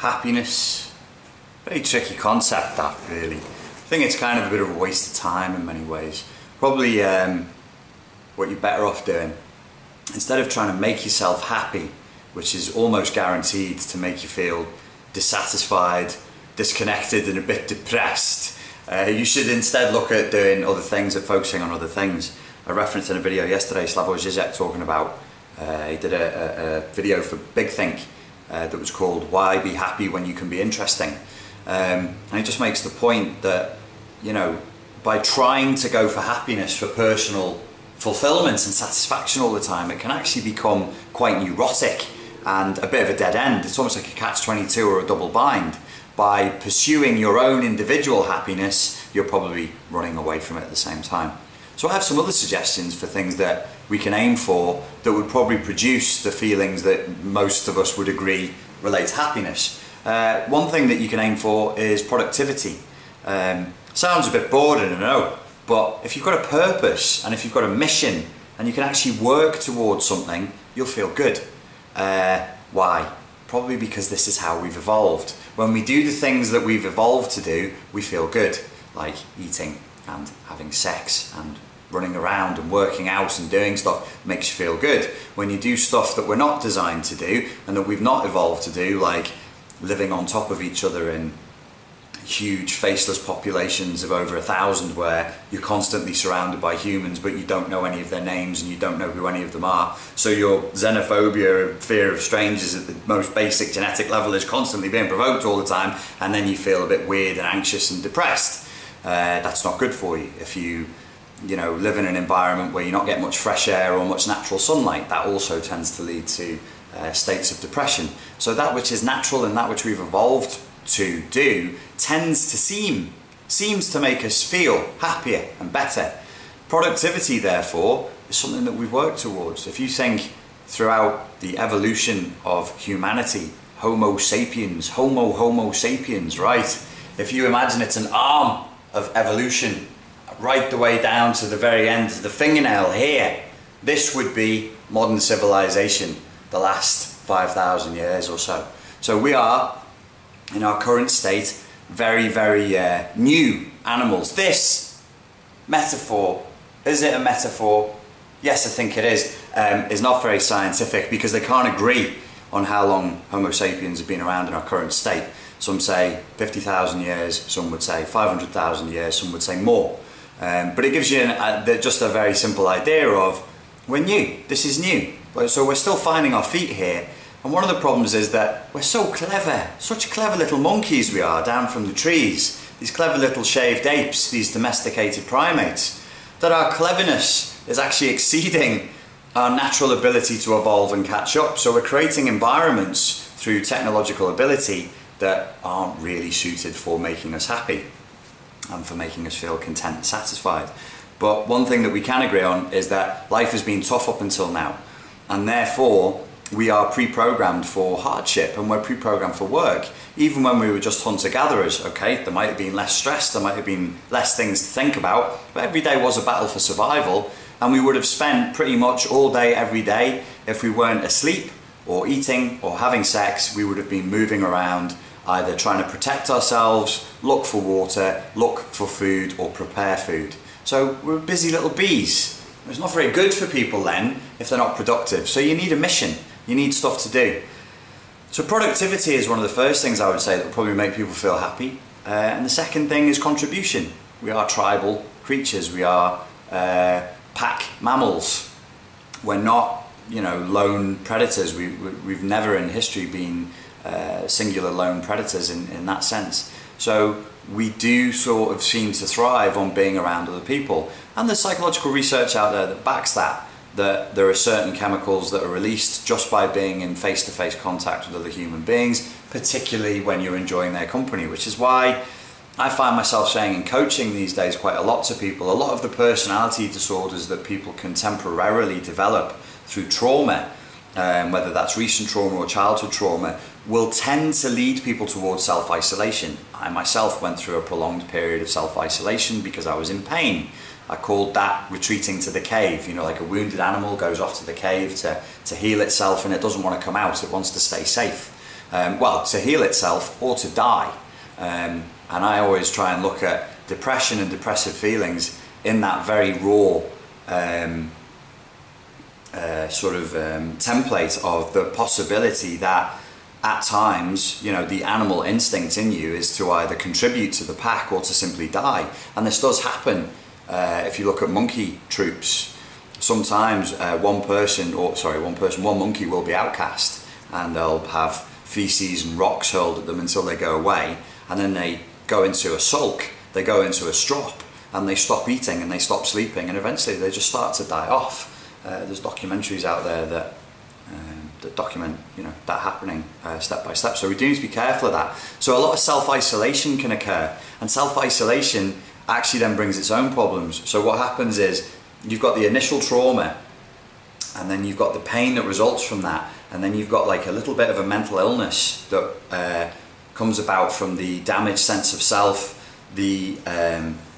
Happiness, very tricky concept that, really. I think it's kind of a bit of a waste of time in many ways. Probably what you're better off doing, instead of trying to make yourself happy, which is almost guaranteed to make you feel dissatisfied, disconnected and a bit depressed, you should instead look at doing other things and focusing on other things. I referenced in a video yesterday Slavoj Žižek talking about, he did a video for Big Think that was called Why Be Happy When You Can Be Interesting. And it just makes the point that, you know, by trying to go for happiness, for personal fulfillment and satisfaction all the time, it can actually become quite neurotic and a bit of a dead end. It's almost like a catch-22 or a double bind. By pursuing your own individual happiness, you're probably running away from it at the same time. So I have some other suggestions for things that we can aim for that would probably produce the feelings that most of us would agree relate to happiness. One thing that you can aim for is productivity. Sounds a bit boring, I know, but if you've got a purpose and if you've got a mission and you can actually work towards something, you'll feel good. Why? Probably because this is how we've evolved. When we do the things that we've evolved to do, we feel good, like eating and having sex and running around and working out and doing stuff makes you feel good. When you do stuff that we're not designed to do and that we've not evolved to do, like living on top of each other in huge faceless populations of over 1,000 where you're constantly surrounded by humans but you don't know any of their names and you don't know who any of them are, so your xenophobia, fear of strangers at the most basic genetic level is constantly being provoked all the time, and then you feel a bit weird and anxious and depressed. That's not good for you. If you live in an environment where you're not getting much fresh air or much natural sunlight, that also tends to lead to states of depression. So that which is natural and that which we've evolved to do tends to seems to make us feel happier and better. Productivity, therefore, is something that we've worked towards. If you think throughout the evolution of humanity, Homo sapiens, Homo sapiens, right? If you imagine it's an arm of evolution right the way down to the very end of the fingernail here, this would be modern civilization, the last 5,000 years or so. So we are, in our current state, very, very new animals. This metaphor, is it a metaphor? Yes, I think it is not very scientific because they can't agree on how long Homo sapiens have been around in our current state. Some say 50,000 years, some would say 500,000 years, some would say more. But it gives you just a very simple idea of, we're new, this is new. So we're still finding our feet here. And one of the problems is that we're so clever, such clever little monkeys we are down from the trees, these clever little shaved apes, these domesticated primates, that our cleverness is actually exceeding our natural ability to evolve and catch up. So we're creating environments through technological ability that aren't really suited for making us happy and for making us feel content and satisfied. But one thing that we can agree on is that life has been tough up until now, and therefore we are pre-programmed for hardship and we're pre-programmed for work. Even when we were just hunter-gatherers, okay, there might have been less stress, there might have been less things to think about, but every day was a battle for survival, and we would have spent pretty much all day every day, if we weren't asleep or eating or having sex, we would have been moving around either trying to protect ourselves, look for water, look for food or prepare food. So we're busy little bees. It's not very good for people then if they're not productive. So you need a mission. You need stuff to do. So productivity is one of the first things I would say that will probably make people feel happy. And the second thing is contribution. We are tribal creatures. We are pack mammals. We're not, lone predators. We've never in history been singular lone predators in that sense. So we do sort of seem to thrive on being around other people. And there's psychological research out there that backs that there are certain chemicals that are released just by being in face-to-face contact with other human beings, particularly when you're enjoying their company, which is why I find myself saying in coaching these days quite a lot to people, a lot of the personality disorders that people can temporarily develop through trauma, whether that's recent trauma or childhood trauma, will tend to lead people towards self-isolation. I myself went through a prolonged period of self-isolation because I was in pain. I called that retreating to the cave. Like a wounded animal goes off to the cave to heal itself and it doesn't want to come out, it wants to stay safe. well, to heal itself or to die. And I always try and look at depression and depressive feelings in that very raw template of the possibility that at times, you know, the animal instinct in you is to either contribute to the pack or to simply die. And this does happen if you look at monkey troops. Sometimes one monkey will be outcast, and they'll have feces and rocks hurled at them until they go away, and then they go into a sulk, they go into a strop, and they stop eating and they stop sleeping, and eventually they just start to die off. There's documentaries out there that document, you know, that happening step by step. So we do need to be careful of that. So a lot of self-isolation can occur, and self-isolation actually then brings its own problems. So what happens is you've got the initial trauma, and then you've got the pain that results from that, and then you've got like a little bit of a mental illness that comes about from the damaged sense of self, the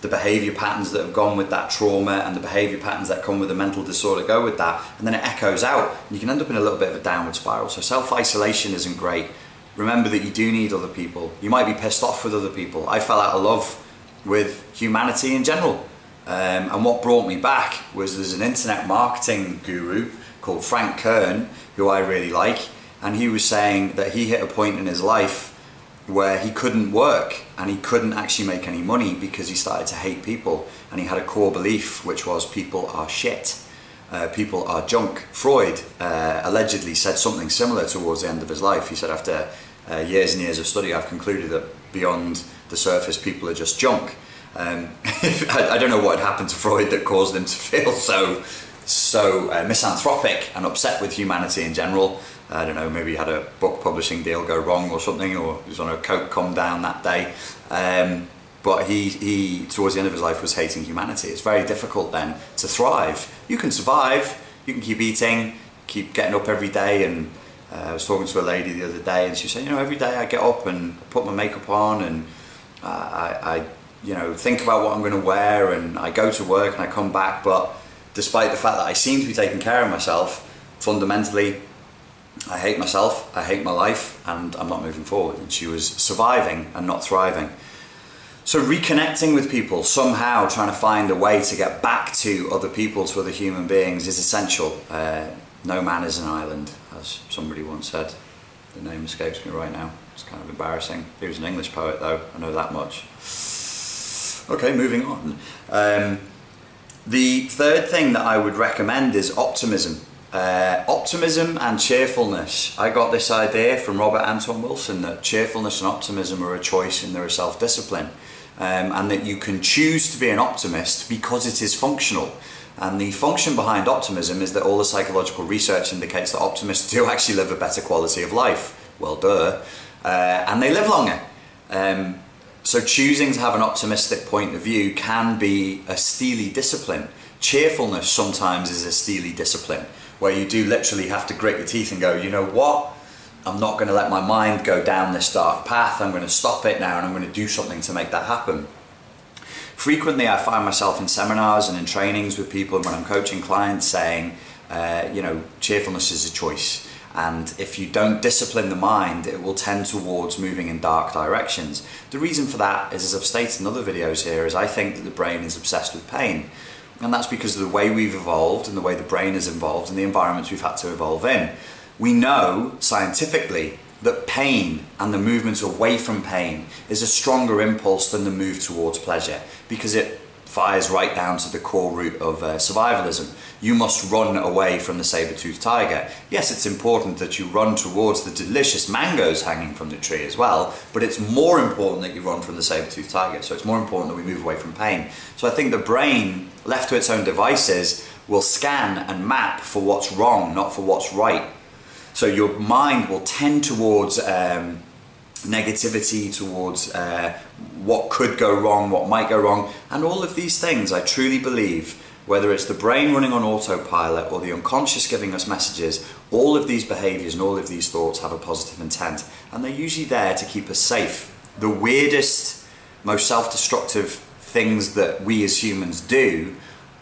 behaviour patterns that have gone with that trauma, and the behaviour patterns that come with the mental disorder go with that, and then it echoes out, and you can end up in a little bit of a downward spiral. So self-isolation isn't great. Remember that you do need other people. You might be pissed off with other people. I fell out of love with humanity in general. And what brought me back was there's an internet marketing guru called Frank Kern, who I really like, and he was saying that he hit a point in his life where he couldn't work and he couldn't actually make any money because he started to hate people, and he had a core belief which was people are shit, people are junk. Freud allegedly said something similar towards the end of his life. He said, after years and years of study, I've concluded that beyond the surface people are just junk. I don't know what had happened to Freud that caused him to feel so misanthropic and upset with humanity in general. I don't know, maybe he had a book publishing deal go wrong or something, or he was on a coke come down that day. But he, towards the end of his life, was hating humanity. It's very difficult then to thrive. You can survive, you can keep eating, keep getting up every day, and I was talking to a lady the other day, and she said, you know, every day I get up and put my makeup on, and I you know, think about what I'm going to wear, and I go to work and I come back, but despite the fact that I seem to be taking care of myself, fundamentally I hate myself, I hate my life, and I'm not moving forward. And she was surviving and not thriving. So reconnecting with people, somehow trying to find a way to get back to other people, to other human beings, is essential. No man is an island, as somebody once said. The name escapes me right now. It's kind of embarrassing. He was an English poet though, I know that much. Okay, moving on. The third thing that I would recommend is optimism. Optimism and cheerfulness. I got this idea from Robert Anton Wilson, that cheerfulness and optimism are a choice and they're a self-discipline, and that you can choose to be an optimist because it is functional. And the function behind optimism is that all the psychological research indicates that optimists do actually live a better quality of life. Well, duh. And they live longer. So choosing to have an optimistic point of view can be a steely discipline. Cheerfulness sometimes is a steely discipline, where you do literally have to grit your teeth and go, you know what? I'm not going to let my mind go down this dark path. I'm going to stop it now, and I'm going to do something to make that happen. Frequently I find myself in seminars and in trainings with people when I'm coaching clients saying, you know, cheerfulness is a choice. And if you don't discipline the mind, it will tend towards moving in dark directions. The reason for that is, as I've stated in other videos here, is I think that the brain is obsessed with pain. And that's because of the way we've evolved and the way the brain is involved and the environments we've had to evolve in. We know scientifically that pain and the movement away from pain is a stronger impulse than the move towards pleasure, because it fires right down to the core root of survivalism. You must run away from the saber-toothed tiger. Yes, it's important that you run towards the delicious mangoes hanging from the tree as well, but it's more important that you run from the saber-toothed tiger. So it's more important that we move away from pain. So I think the brain, left to its own devices, will scan and map for what's wrong, not for what's right. So your mind will tend towards negativity, towards what could go wrong, what might go wrong, and all of these things, I truly believe, whether it's the brain running on autopilot or the unconscious giving us messages, all of these behaviours and all of these thoughts have a positive intent, and they're usually there to keep us safe. The weirdest, most self-destructive things that we as humans do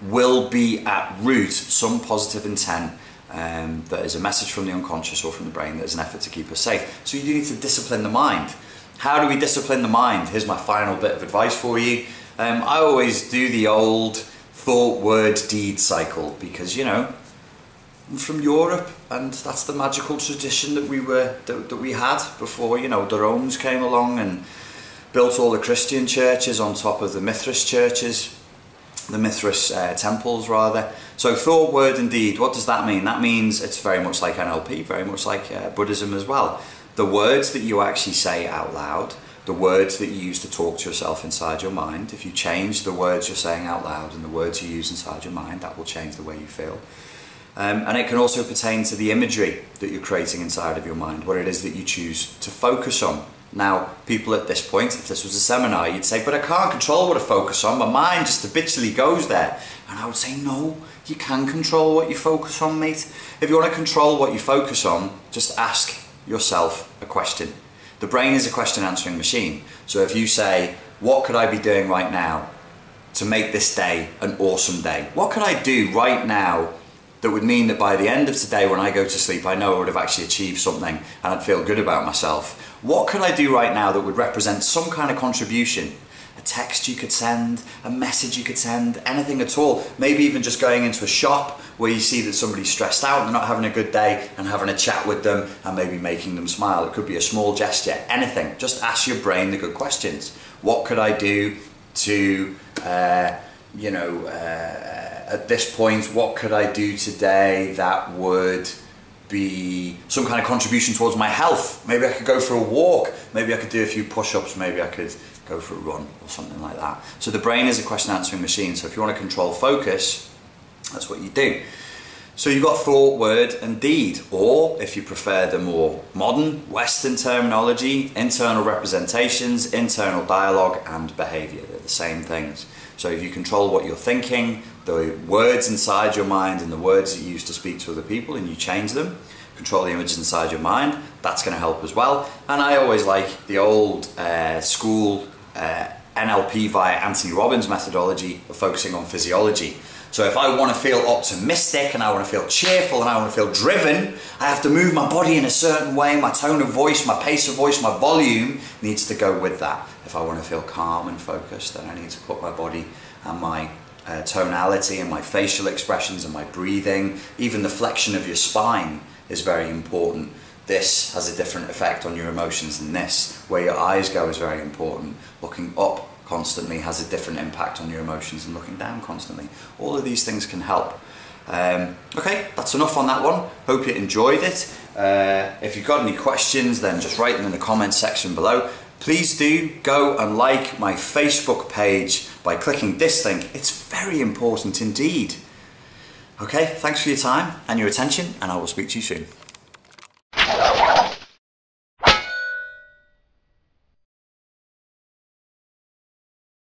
will be at root some positive intent that is a message from the unconscious or from the brain that is an effort to keep us safe. So you do need to discipline the mind. How do we discipline the mind? Here's my final bit of advice for you. I always do the old thought, word, deed cycle because, you know, I'm from Europe and that's the magical tradition that we had before, you know, the Romans came along and built all the Christian churches on top of the Mithras churches, the Mithras temples rather. So thought, word and deed, what does that mean? That means it's very much like NLP, very much like Buddhism as well. The words that you actually say out loud, the words that you use to talk to yourself inside your mind, if you change the words you're saying out loud and the words you use inside your mind, that will change the way you feel. And it can also pertain to the imagery that you're creating inside of your mind, what it is that you choose to focus on. Now, people at this point, if this was a seminar, you'd say, but I can't control what I focus on, my mind just habitually goes there. And I would say, no, you can control what you focus on, mate. If you want to control what you focus on, just ask yourself a question. The brain is a question answering machine. So if you say, what could I be doing right now to make this day an awesome day? What could I do right now that would mean that by the end of today when I go to sleep, I know I would have actually achieved something and I'd feel good about myself? What could I do right now that would represent some kind of contribution? A text you could send, a message you could send, anything at all. Maybe even just going into a shop where you see that somebody's stressed out, they're not having a good day, and having a chat with them and maybe making them smile. It could be a small gesture, anything. Just ask your brain the good questions. What could I do to, at this point, what could I do today that would be some kind of contribution towards my health? Maybe I could go for a walk, maybe I could do a few push-ups, maybe I could go for a run or something like that. So the brain is a question answering machine, so if you want to control focus, that's what you do. So you've got thought, word and deed, or if you prefer the more modern Western terminology, internal representations, internal dialogue and behaviour. They're the same things. So if you control what you're thinking, the words inside your mind and the words that you use to speak to other people, and you change them, control the images inside your mind, that's going to help as well. And I always like the old school NLP via Anthony Robbins methodology of focusing on physiology. So if I want to feel optimistic and I want to feel cheerful and I want to feel driven, I have to move my body in a certain way, my tone of voice, my pace of voice, my volume needs to go with that. If I want to feel calm and focused, then I need to put my body and my tonality and my facial expressions and my breathing, even the flexion of your spine is very important. This has a different effect on your emotions than this. Where your eyes go is very important. Looking up constantly has a different impact on your emotions than looking down constantly. All of these things can help. Okay, that's enough on that one. Hope you enjoyed it. If you've got any questions, then just write them in the comments section below. Please do go and like my Facebook page by clicking this link. It's very important indeed. Okay, thanks for your time and your attention, and I will speak to you soon.